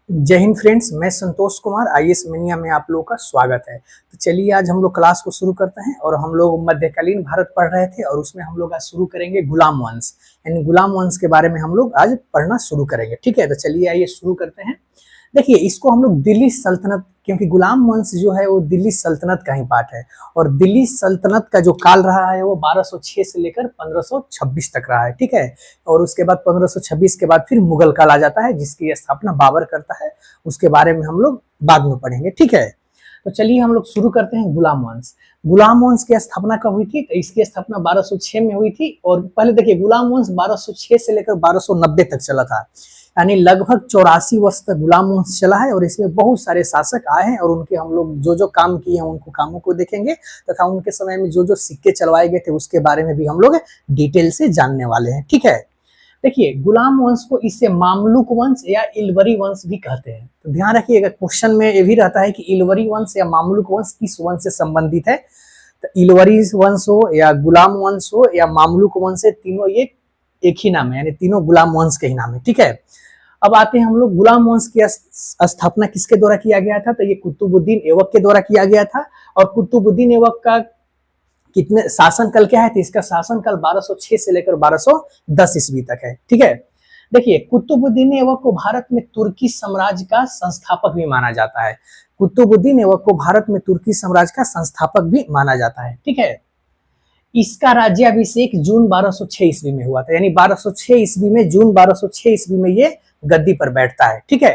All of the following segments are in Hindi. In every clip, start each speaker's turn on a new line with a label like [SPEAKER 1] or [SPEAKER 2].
[SPEAKER 1] जय हिंद फ्रेंड्स, मैं संतोष कुमार आईएएस मेनिया में आप लोगों का स्वागत है। तो चलिए आज हम लोग क्लास को शुरू करते हैं। और हम लोग मध्यकालीन भारत पढ़ रहे थे और उसमें हम लोग आज शुरू करेंगे गुलाम वंश, यानी गुलाम वंश के बारे में हम लोग आज पढ़ना शुरू करेंगे। ठीक है, तो चलिए आइए शुरू करते हैं। देखिए, इसको हम लोग दिल्ली सल्तनत, क्योंकि गुलाम वंश जो है वो दिल्ली सल्तनत का ही पार्ट है। और दिल्ली सल्तनत का जो काल रहा है वो 1206 से लेकर 1526 तक रहा है। ठीक है, और उसके बाद 1526 के बाद फिर मुगल काल आ जाता है, जिसकी स्थापना बाबर करता है। उसके बारे में हम लोग बाद में पढ़ेंगे। ठीक है, तो चलिए हम लोग शुरू करते हैं गुलाम वंश। गुलाम वंश की स्थापना कब हुई थी? तो इसकी स्थापना 1206 में हुई थी। और पहले देखिए, गुलाम वंश 1206 से लेकर 1290 तक चला था, यानी लगभग 84 वर्ष तक गुलाम वंश चला है। और इसमें बहुत सारे शासक आए हैं और उनके हम लोग जो जो काम किए हैं उनको कामों को देखेंगे, तथा उनके समय में जो जो सिक्के चलवाए गए थे उसके बारे में भी हम लोग डिटेल से जानने वाले हैं। ठीक है, देखिए, गुलाम वंश को इससे मामलुक वंश या इलवरी वंश भी कहते हैं। तो ध्यान रखिएगा, क्वेश्चन में ये भी रहता है कि इलवरी वंश या मामलुक वंश किस वंश से संबंधित है। तो इलवरी वंश हो या गुलाम वंश हो या मामलुक वंश है, तीनों ये एक ही नाम है, यानी तीनों गुलाम वंश के ही नाम है। ठीक है, अब आते हैं हम लोग गुलाम वंश की स्थापना किसके द्वारा किया गया था? तो ये कुतुबुद्दीन ऐबक के द्वारा किया गया था। और कुतुबुद्दीन ऐबक का कितने शासनकाल क्या है? तो इसका शासनकाल 1206 से लेकर 1210 ईस्वी तक है। ठीक है, देखिए, कुतुबुद्दीन ऐबक को भारत में तुर्की साम्राज्य का संस्थापक भी माना जाता है। कुतुबुद्दीन ऐबक को भारत में तुर्की साम्राज्य का संस्थापक भी माना जाता है। ठीक है, इसका राज्याभिषेक जून 1206 ईस्वी में हुआ था, यानी 1206 ईस्वी में, जून 1206 ईस्वी में ये गद्दी पर बैठता है। ठीक है,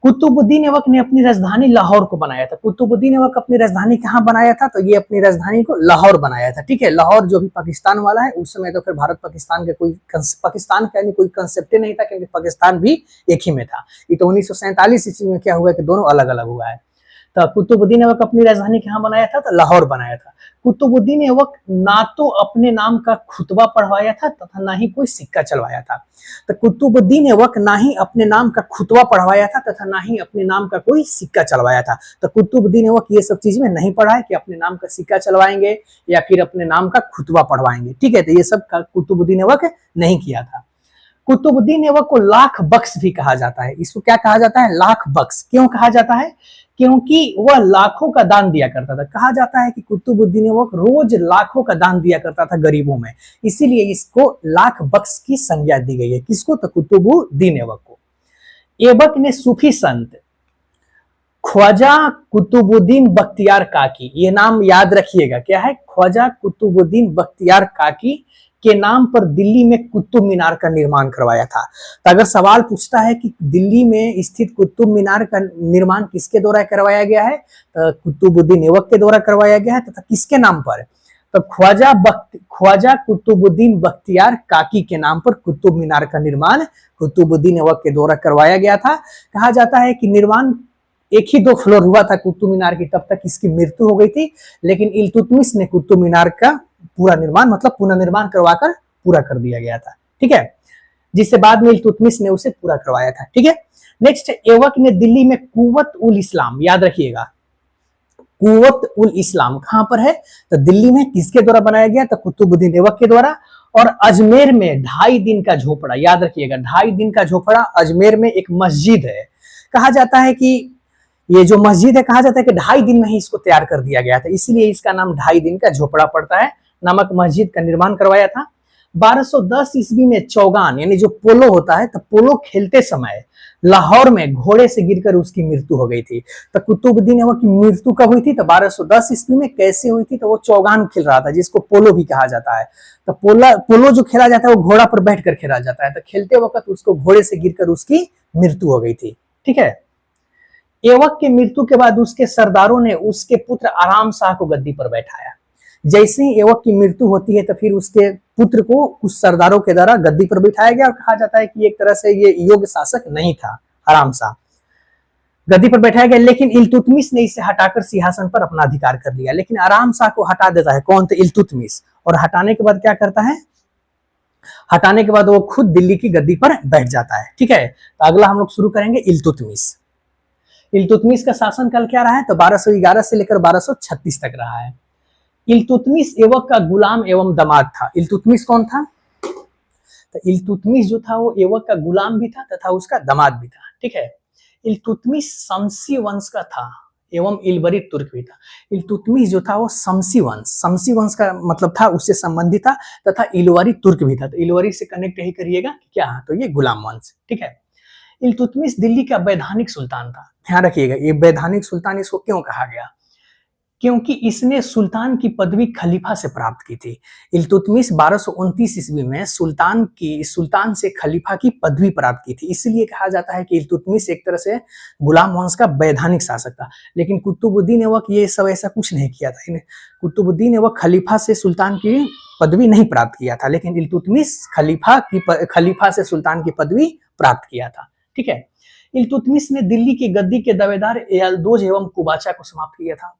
[SPEAKER 1] कुतुबुद्दीन ऐबक ने अपनी राजधानी लाहौर को बनाया था। कुतुबुद्दीन ऐबक अपनी राजधानी कहाँ बनाया था? तो ये अपनी राजधानी को लाहौर बनाया था। ठीक है, लाहौर जो भी पाकिस्तान वाला है, उस समय तो फिर भारत पाकिस्तान के कोई पाकिस्तान का कोई कंसेप्ट ही नहीं था, क्योंकि पाकिस्तान भी एक ही में था। ये तो 1947 ईस्वी में क्या हुआ कि दोनों अलग अलग हुआ है। तो कुतुबुद्दीन ऐबक अपनी राजधानी कहाँ बनाया था? तो लाहौर बनाया था। कुतुबुद्दीन ऐबक ना तो अपने नाम का खुतबा पढ़वाया था तथा ना ही कोई सिक्का चलवाया था। तो कुतुबुद्दीन ऐबक ना ही अपने नाम का खुतबा पढ़वाया था तथा ना ही अपने नाम का कोई सिक्का चलवाया था। तो कुतुबुद्दीन ऐबक ये सब चीज में नहीं पढ़ा है कि अपने नाम का सिक्का चलवाएंगे या फिर अपने नाम का खुतबा पढ़वाएंगे। ठीक है, तो ये सब कुतुबुद्दीन ऐबक नहीं किया था। कुतुबुद्दीन ऐबक को लाख बख्श भी कहा जाता है। इसको क्या कहा जाता है? लाख बख्श। क्यों कहा जाता है? क्योंकि वह लाखों का दान दिया करता था। कहा जाता है कि कुतुबुद्दीन ऐबक रोज लाखों का दान दिया करता था गरीबों में, इसीलिए इसको लाख बख्श की संज्ञा दी गई है। किसको? तो कुतुबुद्दीन ऐबक को। ऐबक ने सूफी संत ख्वाजा कुतुबुद्दीन बख्तियार काकी, ये नाम याद रखिएगा, क्या है? ख्वाजा कुतुबुद्दीन बख्तियार काकी के नाम पर दिल्ली में कुतुब मीनार का निर्माण करवाया था। तो अगर सवाल पूछता है कि दिल्ली में स्थित कुतुब मीनार का निर्माण किसके द्वारा करवाया गया है, तो कुतुबुद्दीन ऐबक के द्वारा करवाया गया है। तथा किसके नाम पर? तो ख्वाजा कुतुबुद्दीन बख्तियार काकी के नाम पर कुतुब मीनार का निर्माण कुतुबुद्दीन ऐबक के द्वारा करवाया गया था। कहा जाता है कि निर्माण एक ही 2 फ्लोर हुआ था कुतुब मीनार की, तब तक इसकी मृत्यु हो गई थी। लेकिन इल्तुतमिश ने कुतुब मीनार का पूरा निर्माण, मतलब पुनर्निर्माण करवाकर पूरा कर दिया गया था। ठीक है, जिससे बाद में इल्तुतमिश ने उसे पूरा करवाया था। ठीक है, नेक्स्ट, ऐबक ने दिल्ली में कुव्वत उल इस्लाम, याद रखिएगा, कुव्वत उल इस्लाम कहां पर है? तो दिल्ली में। किसके द्वारा बनाया गया? तो कुतुबुद्दीन ऐबक के द्वारा। और अजमेर में 2.5 दिन का झोपड़ा, याद रखिएगा, 2.5 दिन का झोपड़ा। अजमेर में एक मस्जिद है। कहा जाता है कि ये जो मस्जिद है, कहा जाता है कि 2.5 दिन में ही इसको तैयार कर दिया गया था, इसीलिए इसका नाम 2.5 दिन का झोपड़ा पड़ता है, नामक मस्जिद का निर्माण करवाया था। 1210 ईस्वी में चौगान, यानी जो पोलो होता है, तो पोलो खेलते समय लाहौर में घोड़े से गिरकर उसकी मृत्यु हो गई थी। तो कुतुबुद्दीन ऐबक की मृत्यु कब हुई थी? तो 1210 ईस्वी में। कैसे हुई थी? तो वो चौगान खेल रहा था, जिसको पोलो भी कहा जाता है। तो पोलो जो खेला जाता है वो घोड़ा पर बैठकर खेला जाता है। तो खेलते वक्त उसको घोड़े से गिरकर उसकी मृत्यु हो गई थी। ठीक है, ऐबक की मृत्यु के बाद उसके सरदारों ने उसके पुत्र आराम शाह को गद्दी पर बैठाया। जैसे ही ऐबक की मृत्यु होती है तो फिर उसके पुत्र को कुछ सरदारों के द्वारा गद्दी पर बिठाया गया। और कहा जाता है कि एक तरह से ये योग्य शासक नहीं था, आराम शाह गद्दी पर बैठाया गया। लेकिन इल्तुतमिश ने इसे हटाकर सिंहासन पर अपना अधिकार कर लिया। लेकिन आराम शाह को हटा देता है कौन? तो इल्तुतमिश। और हटाने के बाद क्या करता है? हटाने के बाद वो खुद दिल्ली की गद्दी पर बैठ जाता है। ठीक है, तो अगला हम लोग शुरू करेंगे इल्तुतमिश। इल्तुतमिश का शासनकाल क्या रहा है? तो 1211 से लेकर 1236 तक रहा है। इल्तुतमिश ऐबक का गुलाम एवं दामाद था। इल्तुतमिश कौन था? तो इल्तुतमिश जो था वो ऐबक का गुलाम भी था तथा उसका दामाद भी था, ठीक है। इल्तुतमिश शमसी वंश का था एवं इलबरी तुर्क भी था। इल्तुतमिश जो था वो शमसी वंश का मतलब था, उससे संबंधित था, तथा इलवरी तुर्क भी था। तो इलवरी से कनेक्ट यही करिएगा क्या, तो ये गुलाम वंश, ठीक है। इल्तुतमिश दिल्ली का वैधानिक सुल्तान था। ध्यान रखिएगा, ये वैधानिक सुल्तान इसको क्यों कहा गया, क्योंकि इसने सुल्तान की पदवी खलीफा से प्राप्त की थी। इल्तुतमिश 1229 ईस्वी में सुल्तान से खलीफा की पदवी प्राप्त की थी, इसलिए कहा जाता है कि इल्तुतमिश एक तरह से गुलाम वंश का वैधानिक शासक था। लेकिन कुतुबुद्दीन ऐबक ये सब ऐसा कुछ नहीं किया था। कुतुबुद्दीन ऐबक खलीफा से सुल्तान की पदवी नहीं प्राप्त किया था, लेकिन इल्तुतमिश खलीफा से सुल्तान की पदवी प्राप्त किया था, ठीक है। इल्तुतमिश ने दिल्ली की गद्दी के दावेदार एल्दोज एवं कुबाचा को समाप्त किया था।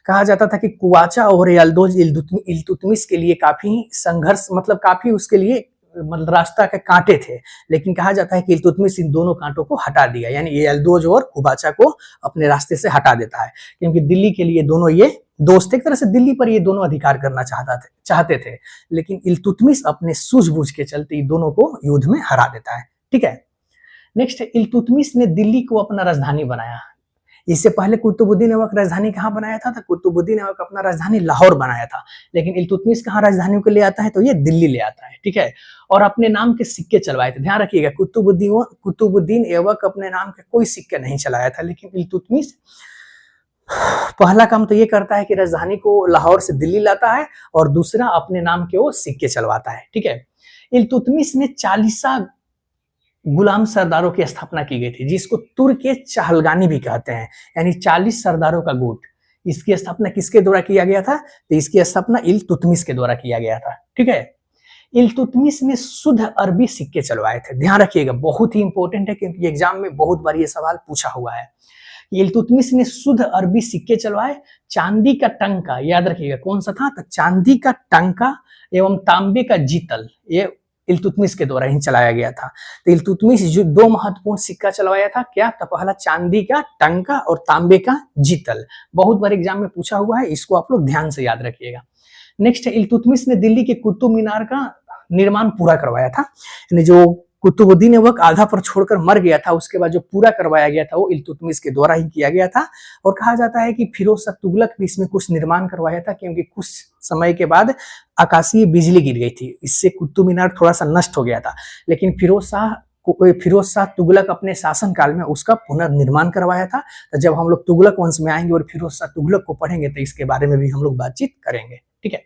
[SPEAKER 1] कहा जाता था कि कुबाचा और एल्दोज इल्तुतमिश के लिए काफी संघर्ष, मतलब काफी उसके लिए मतलब रास्ता के कांटे थे, लेकिन कहा जाता है कि इल्तुतमिश इन दोनों कांटों को हटा दिया, यानी ये एल्दोज और कुबाचा को अपने रास्ते से हटा देता है, क्योंकि दिल्ली के लिए दोनों ये दोस्त, एक तरह से दिल्ली पर ये दोनों अधिकार करना चाहते थे, लेकिन इल्तुतमिश अपने सूझबूझ के चलते इन दोनों को युद्ध में हरा देता है, ठीक है। नेक्स्ट, इल्तुतमिश ने दिल्ली को अपना राजधानी बनाया। इससे पहले कुतुबुद्दीन ऐबक राजधानी कहाँ बनाया था, तो कुतुबुद्दीन ऐबक अपना राजधानी लाहौर बनाया था, लेकिन इल्तुतमिश कहाँ राजधानी को ले आता है, तो ये दिल्ली ले आता है, ठीक है। और अपने नाम के सिक्के चलवाए थे। ध्यान रखिएगा, कुतुबुद्दीन ऐबक अपने नाम के कोई सिक्के नहीं चलाया था, लेकिन इल्तुतमिश पहला काम तो ये करता है कि राजधानी को लाहौर से दिल्ली लाता है, और दूसरा अपने नाम के वो सिक्के चलवाता है, ठीक है। इल्तुतमिश ने 40 गुलाम सरदारों की स्थापना की गई थी, जिसको तुर्क के चहलगानी भी कहते हैं, यानी 40 सरदारों का गुट। इसकी स्थापना किसके द्वारा किया गया था, तो इसकी स्थापना इल्तुतमिश के द्वारा किया गया था, ठीक है। इल्तुतमिश ने शुद्ध अरबी सिक्के चलवाए थे। ध्यान रखिएगा, बहुत ही इंपॉर्टेंट है, क्योंकि एग्जाम में बहुत बार ये सवाल पूछा हुआ है। इल्तुतमिश ने शुद्ध अरबी सिक्के चलवाए। चांदी का टंका, याद रखिएगा कौन सा था, तो चांदी का टंका एवं तांबे का जीतल, ये इल्तुतमिश के द्वारा ही चलाया गया था। तो इल्तुतमिश जो 2 महत्वपूर्ण सिक्का चलवाया था, क्या, तो पहला चांदी का टंका और तांबे का जीतल। बहुत बार एग्जाम में पूछा हुआ है, इसको आप लोग ध्यान से याद रखिएगा। नेक्स्ट, इल्तुतमिश ने दिल्ली के कुतुब मीनार का निर्माण पूरा करवाया था, यानी जो कुतुबुद्दीन ऐबक आधा पर छोड़कर मर गया था, उसके बाद जो पूरा करवाया गया था वो इल्तुतमिश के द्वारा ही किया गया था। और कहा जाता है कि फिरोज शाह तुगलक भी इसमें कुछ निर्माण करवाया था, क्योंकि कुछ समय के बाद आकाशीय बिजली गिर गई थी, इससे कुतुब मीनार थोड़ा सा नष्ट हो गया था, लेकिन फिरोज शाह तुगलक अपने शासनकाल में उसका पुनर्निर्माण करवाया था। तो जब हम लोग तुगलक वंश में आएंगे और फिरोज शाह तुगलक को पढ़ेंगे तो इसके बारे में भी हम लोग बातचीत करेंगे, ठीक है।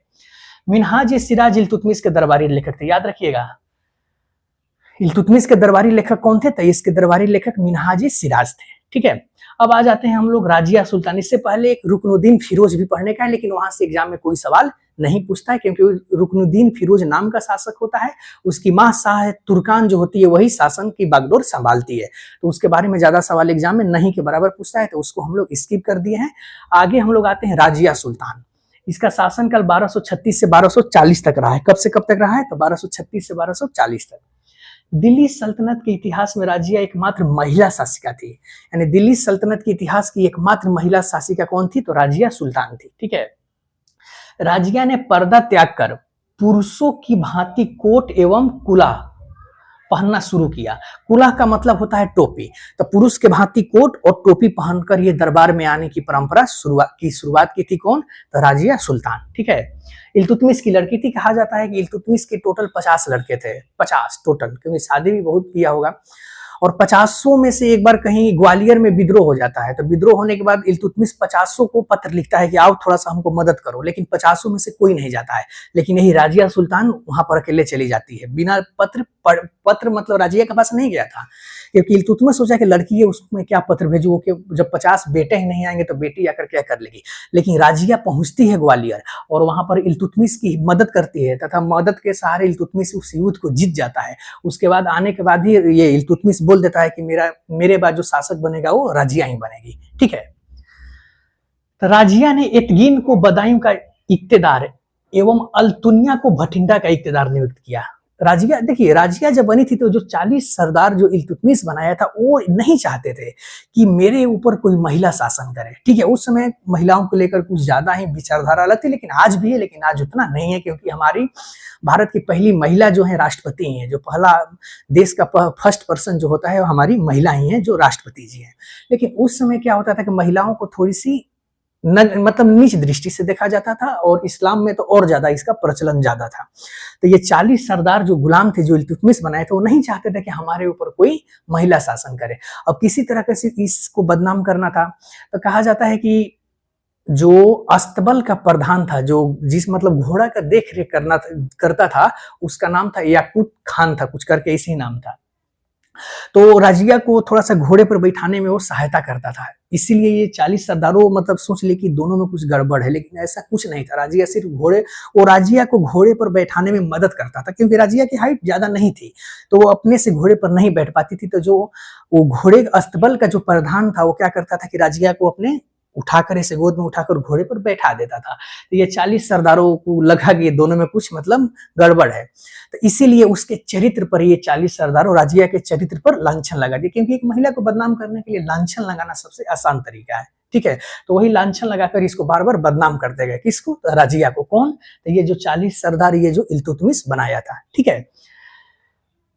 [SPEAKER 1] मिन्हाज सिराज इल्तुतमिश के दरबारी लेखक थे, याद रखिएगा। इल्तुतमिश के दरबारी लेखक कौन थे, तो इसके दरबारी लेखक मिन्हाज सिराज थे, ठीक है। अब आ जाते हैं हम लोग राजिया सुल्तान। इससे पहले एक रुकनुद्दीन फिरोज भी पढ़ने का है, लेकिन वहां से एग्जाम में कोई सवाल नहीं पूछता है, क्योंकि रुकनुद्दीन फिरोज नाम का शासक होता है, उसकी माँ शाह तुर्कान जो होती है वही शासन की बागडोर संभालती है, तो उसके बारे में ज्यादा सवाल एग्जाम में नहीं के बराबर पूछता है, तो उसको हम लोग स्किप कर दिए हैं। आगे हम लोग आते हैं राजिया सुल्तान। इसका शासनकाल 1236 से 1240 तक रहा है। कब से कब तक रहा है, तो 1236 से 1240 तक। दिल्ली सल्तनत के इतिहास में राजिया एकमात्र महिला शासिका थी, यानी दिल्ली सल्तनत के इतिहास की एकमात्र महिला शासिका कौन थी, तो राजिया सुल्तान थी, ठीक है। राजिया ने पर्दा त्याग कर पुरुषों की भांति कोट एवं कुला पहनना शुरू किया। कुला का मतलब होता है टोपी, तो पुरुष के भांति कोट और टोपी पहनकर ये दरबार में आने की परंपरा शुरुआत की थी कौन, तो राजिया सुल्तान, ठीक है। इल्तुतमिश की लड़की थी। कहा जाता है कि इल्तुतमिश के टोटल 50 लड़के थे, 50 टोटल, क्योंकि शादी भी बहुत किया होगा। और 50 में से एक बार कहीं ग्वालियर में विद्रोह हो जाता है, तो विद्रोह होने के बाद इल्तुतमिश 50 को पत्र लिखता है कि आओ थोड़ा सा हमको मदद करो, लेकिन 50 में से कोई नहीं जाता है, लेकिन यही राजिया सुल्तान वहां पर अकेले चली जाती है बिना पत्र मतलब राजिया के पास नहीं गया था, क्योंकि इल्तुतमिश सोचा कि लड़की है उसमें क्या पत्र भेजू, कि जब 50 बेटे ही नहीं आएंगे तो बेटी आकर क्या कर लेगी। लेकिन राजिया पहुंचती है ग्वालियर और वहां पर इल्तुतमिश की मदद करती है, तथा मदद के सहारे इल्तुतमिश उस युद्ध को जीत जाता है। उसके बाद आने के बाद ही ये इल्तुतमिश बोल देता है कि मेरे बाद जो शासक बनेगा वो राजिया ही बनेगी, ठीक है। तो राजिया ने एतगीन को बदायूं का इक्तेदार एवं अल्तुनिया को भटिंडा का इक्तेदार नियुक्त किया। राजिया देखिए, राजिया जब बनी थी तो जो 40 सरदार जो इल्तुतमिश बनाया था वो नहीं चाहते थे कि मेरे ऊपर कोई महिला शासन करे, ठीक है। उस समय महिलाओं को लेकर कुछ ज्यादा ही विचारधारा अलग थी, लेकिन आज भी है, लेकिन आज उतना नहीं है, क्योंकि हमारी भारत की पहली महिला जो है राष्ट्रपति हैं, जो पहला देश का फर्स्ट पर्सन जो होता है वो हमारी महिला ही है, जो राष्ट्रपति जी हैं। लेकिन उस समय क्या होता था कि महिलाओं को थोड़ी सी मतलब नीच दृष्टि से देखा जाता था, और इस्लाम में तो और ज्यादा इसका प्रचलन ज्यादा था। तो ये 40 सरदार जो गुलाम थे, जो इल्तुतमिश बनाए थे, वो नहीं चाहते थे कि हमारे ऊपर कोई महिला शासन करे। अब किसी तरह का से इसको बदनाम करना था, तो कहा जाता है कि जो अस्तबल का प्रधान था, जो जिस मतलब घोड़ा का देख रेख करता था, उसका नाम था याकूत खान था, कुछ करके इसी नाम था। तो राजिया को थोड़ा सा घोड़े पर बैठाने में वो सहायता करता था, इसीलिए ये 40 सरदारों मतलब सोच ले कि दोनों में कुछ गड़बड़ है, लेकिन ऐसा कुछ नहीं था। राजिया सिर्फ वो राजिया को घोड़े पर बैठाने में मदद करता था, क्योंकि राजिया की हाइट ज्यादा नहीं थी, तो वो अपने से घोड़े पर नहीं बैठ पाती थी। तो जो वो घोड़े अस्तबल का जो प्रधान था, वो क्या करता था कि राजिया को अपने उठाकर ऐसे गोद में उठाकर घोड़े पर बैठा देता था। तो ये 40 सरदारों को लगा कि ये दोनों में कुछ मतलब गड़बड़ है, तो इसीलिए उसके चरित्र पर ये 40 सरदारों राजिया के चरित्र पर लांछन लगा दिया, क्योंकि एक महिला को बदनाम करने के लिए लांछन लगाना सबसे आसान तरीका है, ठीक है। तो वही लांछन लगाकर इसको बार बार बदनाम करते गए, किसको? तो राजिया को। कौन? तो ये जो 40 सरदार, ये जो इल्तुतमिश बनाया था, ठीक है।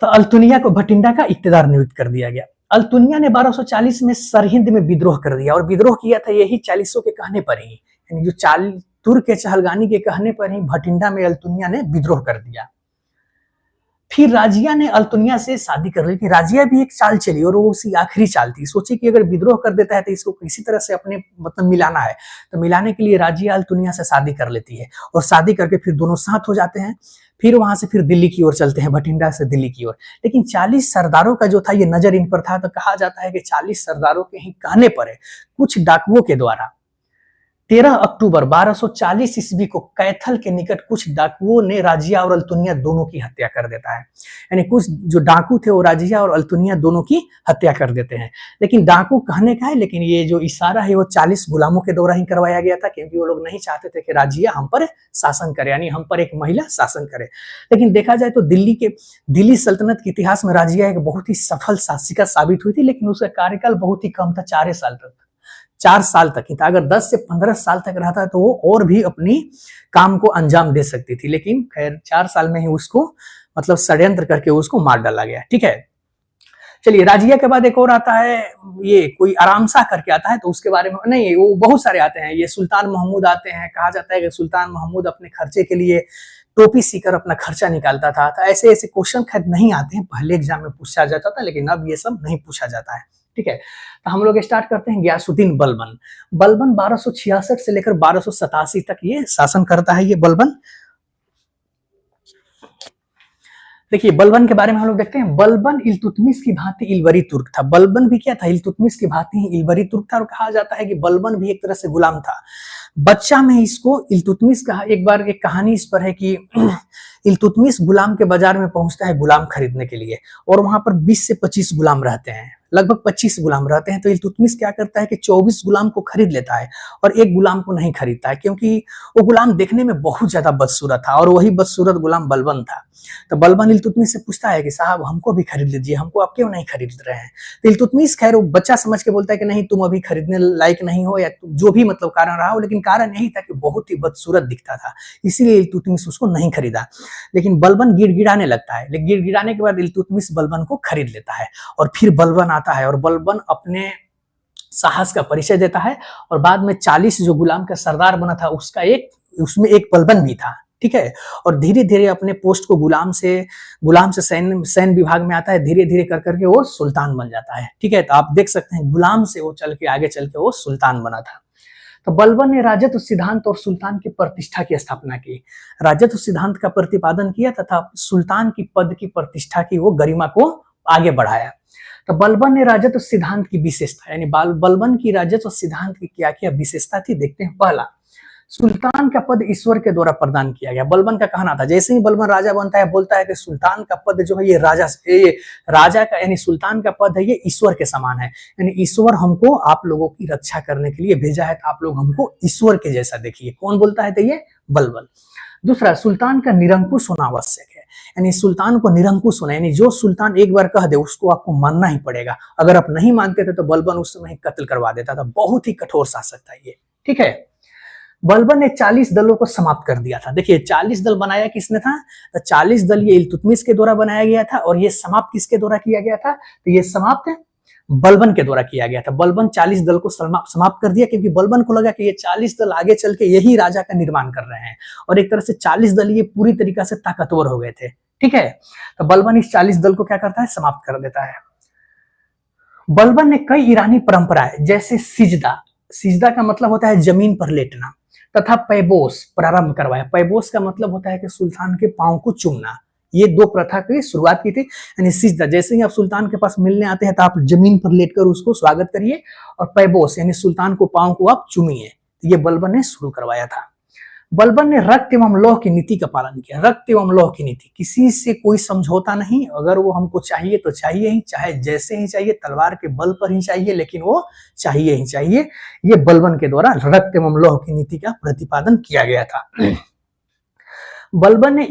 [SPEAKER 1] तो अल्तुनिया को भटिंडा का इक्तदार नियुक्त कर दिया गया। अल्तुनिया ने 1240 में सरहिंद में विद्रोह कर दिया, और विद्रोह किया था यही 40 के कहने पर ही, यानी जो तुर्क के चहलगानी के कहने पर ही भटिंडा में अल्तुनिया ने विद्रोह कर दिया। फिर राजिया ने अल्तुनिया से शादी कर ली थी। राजिया भी एक चाल चली, और वो उसकी आखिरी चाल थी। सोची कि अगर विद्रोह कर देता है तो इसको किसी तरह से अपने मतलब मिलाना है, तो मिलाने के लिए राजिया अल्तुनिया से शादी कर लेती है, और शादी करके फिर दोनों साथ हो जाते हैं। फिर वहां से फिर दिल्ली की ओर चलते हैं, भटिंडा से दिल्ली की ओर। लेकिन 40 सरदारों का जो था ये नजर इन पर था, तो कहा जाता है कि 40 सरदारों के ही कहने पर है, कुछ डाकुओं के द्वारा 13 अक्टूबर 1240 ईस्वी को कैथल के निकट कुछ डाकुओं ने राजिया और अल्तुनिया दोनों की हत्या कर देता है। यानी कुछ जो डाकू थे वो राजिया और अल्तुनिया दोनों की हत्या कर देते हैं। लेकिन डाकू कहने का है, लेकिन ये जो इशारा है वो 40 गुलामों के द्वारा ही करवाया गया था, क्योंकि वो लोग नहीं चाहते थे कि राजिया हम पर शासन करे, यानी हम पर एक महिला शासन करे। लेकिन देखा जाए तो दिल्ली सल्तनत के इतिहास में राजिया एक बहुत ही सफल शासिका साबित हुई थी, लेकिन उसका कार्यकाल बहुत ही कम था, 4 साल तक, 4 साल तक ही था। अगर 10 से 15 साल तक रहता तो वो और भी अपनी काम को अंजाम दे सकती थी, लेकिन खैर 4 साल में ही उसको मतलब षड्यंत्र करके उसको मार डाला गया, ठीक है। चलिए, राजिया के बाद एक और आता है, ये कोई आराम शाह करके आता है, तो उसके बारे में नहीं, वो बहुत सारे आते हैं। ये सुल्तान महमूद आते हैं। कहा जाता है कि सुल्तान महमूद अपने खर्चे के लिए टोपी सीकर अपना खर्चा निकालता था। तो ऐसे ऐसे क्वेश्चन खैर नहीं आते हैं, पहले एग्जाम में पूछा जाता था, लेकिन अब ये सब नहीं पूछा जाता है, ठीक है। तो हम लोग स्टार्ट करते हैं गयासुद्दीन बलबन। बलबन 1266 से लेकर 1287 तक ये शासन करता है। ये बलबन, देखिए बलबन के बारे में हम लोग देखते हैं। बलबन इल्तुतमिश की भांति इलबरी तुर्क था। बलबन भी क्या था? इल्तुतमिश की भांति ही इलबरी तुर्क था, और कहा जाता है कि बलबन भी एक तरह से गुलाम था। बच्चा में इसको इल्तुतमिश कहा। एक बार एक कहानी इस पर है कि इल्तुतमिश गुलाम के बाजार में पहुंचता है गुलाम खरीदने के लिए, और वहां पर 20 से 25 गुलाम रहते हैं, लगभग 25 गुलाम रहते हैं। तो इल्तुतमिश क्या करता है कि 24 गुलाम को खरीद लेता है, और एक गुलाम को नहीं खरीदता है, क्योंकि वो गुलाम देखने में बहुत ज्यादा बदसूरत था, और वही बदसूरत गुलाम बलबन था। तो बलबन इल्तुतमिश से पूछता है कि साहब हमको भी खरीद लीजिए, हमको आप क्यों नहीं खरीद रहे हैं? तो इल्तुतमिश खैर वो बच्चा समझ के बोलता है कि नहीं, तुम अभी खरीदने लायक नहीं हो, या जो भी मतलब कारण रहा हो, लेकिन कारण यही था कि बहुत ही बदसूरत दिखता था, इसीलिए इल्तुतमिश उसको नहीं खरीदा। लेकिन बलबन गिड़गिड़ाने लगता है, लेकिन गिड़गिड़ाने के बाद इल्तुतमिश बलबन को खरीद लेता है, और फिर बलबन आता है, और बलबन अपने साहस का परिचय देता है, और बाद में 40 जो गुलाम का सरदार बना था उसमें एक बलबन भी था, ठीक है। और धीरे धीरे अपने पोस्ट को गुलाम से सैन्य विभाग में आता है, धीरे धीरे कर करके वो सुल्तान बन जाता है, ठीक है। तो आप देख सकते हैं गुलाम से वो आगे चल के वो सुल्तान बना था। तो बलबन ने राजत्व सिद्धांत और सुल्तान की प्रतिष्ठा की स्थापना की। राजत्व सिद्धांत का प्रतिपादन किया तथा सुल्तान की पद की प्रतिष्ठा की, वो गरिमा को आगे बढ़ाया। तो बलबन ने राजत्व सिद्धांत की विशेषता, यानी बलबन की राजत्व सिद्धांत की क्या क्या विशेषता थी, देखते हैं। पहला, सुल्तान का पद ईश्वर के द्वारा प्रदान किया गया। बलबन का कहना था, जैसे ही बलबन राजा बनता है, बोलता है कि सुल्तान का पद जो है ये राजा का यानी सुल्तान का पद है, ये ईश्वर के समान है, यानी ईश्वर हमको आप लोगों की रक्षा करने के लिए भेजा है, तो आप लोग हमको ईश्वर के जैसा देखिए। कौन बोलता है? तो ये बलबन। दूसरा, सुल्तान का निरंकुश होना आवश्यक है, यानी सुल्तान को निरंकुश होना, यानी जो सुल्तान एक बार कह दे उसको आपको मानना ही पड़ेगा। अगर आप नहीं मानते थे तो बलबन उस समय कत्ल करवा देता था। बहुत ही कठोर शासक था ये, ठीक है। बलबन ने 40 दलों को समाप्त कर दिया था। देखिए 40 दल बनाया किसने था, तो 40 दल ये इल्तुतमिश के द्वारा बनाया गया था, और ये समाप्त किसके द्वारा किया गया था, तो ये समाप्त बलबन के द्वारा किया गया था। बलबन 40 दल को समाप्त कर दिया, क्योंकि बलबन को लगा कि ये 40 दल आगे चल के यही राजा का निर्माण कर रहे हैं, और एक तरह से 40 दल ये पूरी तरीका से ताकतवर हो गए थे, ठीक है। तो बलबन इस 40 दल को क्या करता है, समाप्त कर देता है। बलबन ने कई ईरानी परंपराएं जैसे सिजदा, सिजदा का मतलब होता है जमीन पर लेटना, तथा पैबोस प्रारंभ करवाया। पैबोस का मतलब होता है कि सुल्तान के पांव को चूमना। ये दो प्रथा की शुरुआत की थी, यानी सिजदा, जैसे ही आप सुल्तान के पास मिलने आते हैं तो आप जमीन पर लेटकर उसको स्वागत करिए, और पैबोस यानी सुल्तान को पांव को आप चूमिए। ये बलबन ने शुरू करवाया था। बलबन ने रक्त एवं लौह की नीति का पालन किया। रक्त एवं लौह की नीति, किसी से कोई समझौता नहीं, अगर वो हमको चाहिए तो चाहिए ही, चाहे जैसे ही चाहिए, तलवार के बल पर ही चाहिए, लेकिन वो चाहिए ही चाहिए। ये बलबन के द्वारा रक्त एवं लौह की नीति का प्रतिपादन किया गया था। बलबन ने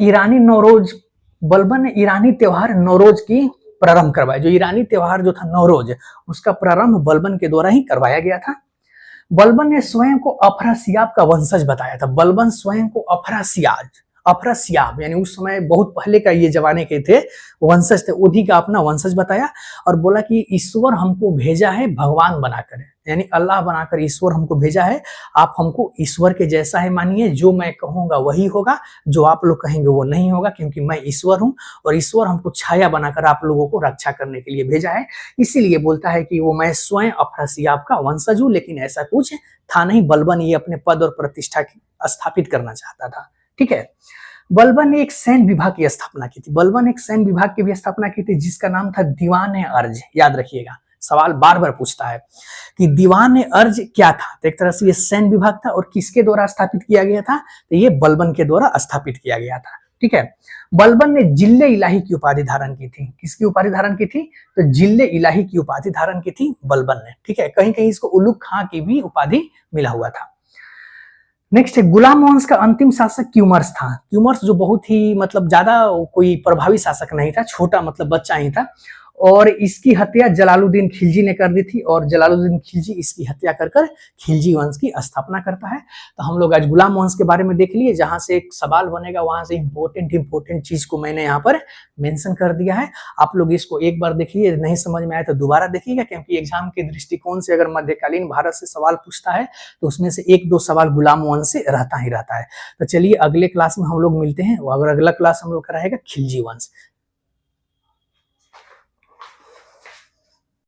[SPEAKER 1] ईरानी त्योहार नौरोज की प्रारंभ करवाया। जो ईरानी त्योहार जो था नौरोज, उसका प्रारंभ बलबन के द्वारा ही करवाया गया था। बलबन ने स्वयं को अफरासियाब का वंशज बताया था। बलबन स्वयं को अफरासियाब यानी उस समय बहुत पहले का ये जमाने के थे वंशज थे, उन्हीं का अपना वंशज बताया, और बोला कि ईश्वर हमको भेजा है भगवान बनाकर, यानी अल्लाह बनाकर ईश्वर हमको भेजा है। आप हमको ईश्वर के जैसा है मानिए, जो मैं कहूंगा वही होगा, जो आप लोग कहेंगे वो नहीं होगा, क्योंकि मैं ईश्वर हूं, और ईश्वर हमको छाया बनाकर आप लोगों को रक्षा करने के लिए भेजा है। इसीलिए बोलता है कि वो मैं स्वयं अफरासियाब का वंशज हूं, लेकिन ऐसा कुछ था नहीं। बलबन ये अपने पद और प्रतिष्ठा स्थापित करना चाहता था, ठीक है। बलबन ने एक सैन्य विभाग की स्थापना की थी। बलबन एक सैन्य विभाग की भी स्थापना की थी, जिसका नाम था दीवान-ए-अर्ज। याद रखिएगा, सवाल बार बार पूछता है कि दीवान-ए-अर्ज क्या था। तो एक तरह से ये सैन्य विभाग था, और किसके द्वारा स्थापित किया गया था, तो ये बलबन के द्वारा स्थापित किया गया था, ठीक है। बलबन ने जिल्ले इलाही की उपाधि धारण की थी। किसकी उपाधि धारण की थी, तो जिल्ले इलाही की उपाधि धारण की थी बलबन ने, ठीक है। कहीं कहीं इसको उलुग खां की भी उपाधि मिला हुआ था। नेक्स्ट है, गुलाम वंश का अंतिम शासक क्यूमर्स था। क्यूमर्स जो बहुत ही मतलब ज्यादा कोई प्रभावी शासक नहीं था, छोटा मतलब बच्चा ही था, और इसकी हत्या जलालुद्दीन खिलजी ने कर दी थी, और जलालुद्दीन खिलजी इसकी हत्या कर कर खिलजी वंश की स्थापना करता है। तो हम लोग आज गुलाम वंश के बारे में देख लिए। जहां से एक सवाल बनेगा वहां से इंपॉर्टेंट चीज को मैंने यहाँ पर मेंशन कर दिया है। आप लोग इसको एक बार देखिए, नहीं समझ में आया तो दोबारा देखिएगा, क्योंकि एग्जाम के दृष्टिकोण से अगर मध्यकालीन भारत से सवाल पूछता है तो उसमें से 1-2 सवाल गुलाम वंश से रहता ही रहता है। तो चलिए अगले क्लास में हम लोग मिलते हैं, अगर अगला क्लास हम लोग का रहेगा खिलजी वंश।